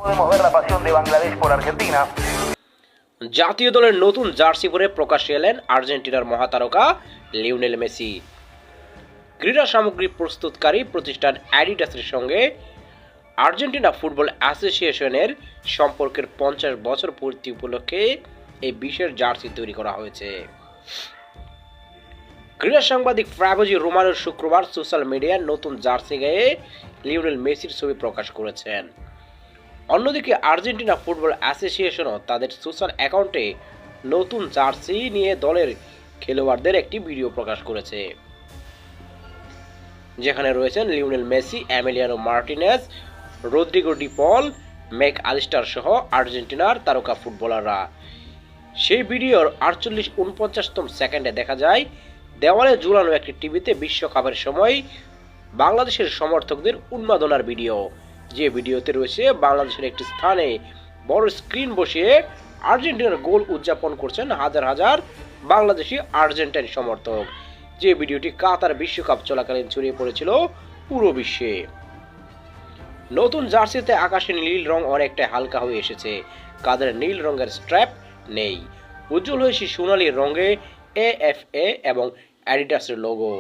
Podemos ver la pasión de Bangladesh por Argentina. জাতীয় দলের নতুন জার্সি পরে প্রকাশ্যে এলেন আর্জেন্টিনার মহাতারকা লিওনেল মেসি। ক্রীড়া সামগ্রী প্রস্তুতকারী প্রতিষ্ঠান অ্যাডিডাসের সঙ্গে আর্জেন্টিনা ফুটবল অ্যাসোসিয়েশনের সম্পর্কের 50 বছর পূর্তি উপলক্ষে এই বিশেষ জার্সি তৈরি করা হয়েছে। ক্রীড়া সাংবাদিক ফ্যাব্রিজিও রোমানো শুক্রবার সোশ্যাল মিডিয়ায় নতুন জার্সি গায়ে লিওনেল মেসির ছবি প্রকাশ করেছেন। অন্যদিকে আর্জেন্টিনা ফুটবল অ্যাসোসিয়েশনও তাদের সোশ্যাল অ্যাকাউন্টে নতুন জার্সি নিয়ে দলের খেলোয়াড়দের একটি ভিডিও প্রকাশ করেছে, যেখানে রয়েছেন Lionel Messi, Emiliano Martinez, Rodrigo De Paul, Mac Allister সহ আর্জেন্টিনার তারকা ফুটবলাররা। সেই ভিডিওর 48-49তম সেকেন্ডে দেখা যায় দেওয়ালে ঝুলানো একটি টিভিতে বিশ্বকাপের সময় বাংলাদেশের সমর্থকদের উন্মাদনার ভিডিও, যে ভিডিওতে রয়েছে বাংলাদেশের একটি স্থানে বড় স্ক্রিন বসিয়ে আর্জেন্টিনার গোল উদযাপন করছেন হাজার হাজার বাংলাদেশি আর্জেন্টাইন সমর্থক। যে ভিডিওটি কাতার বিশ্বকাপ চলাকালীন ছড়িয়ে পড়েছিল পুরো বিশ্বে। নতুন জার্সিতে আকাশে নীল রং অনেকটা হালকা হয়ে এসেছে, কাদের নীল রঙের স্ট্র্যাপ নেই, উজ্জ্বল হয়েছে সোনালী রঙে AFA এবং অ্যাডিডাসের লোগো।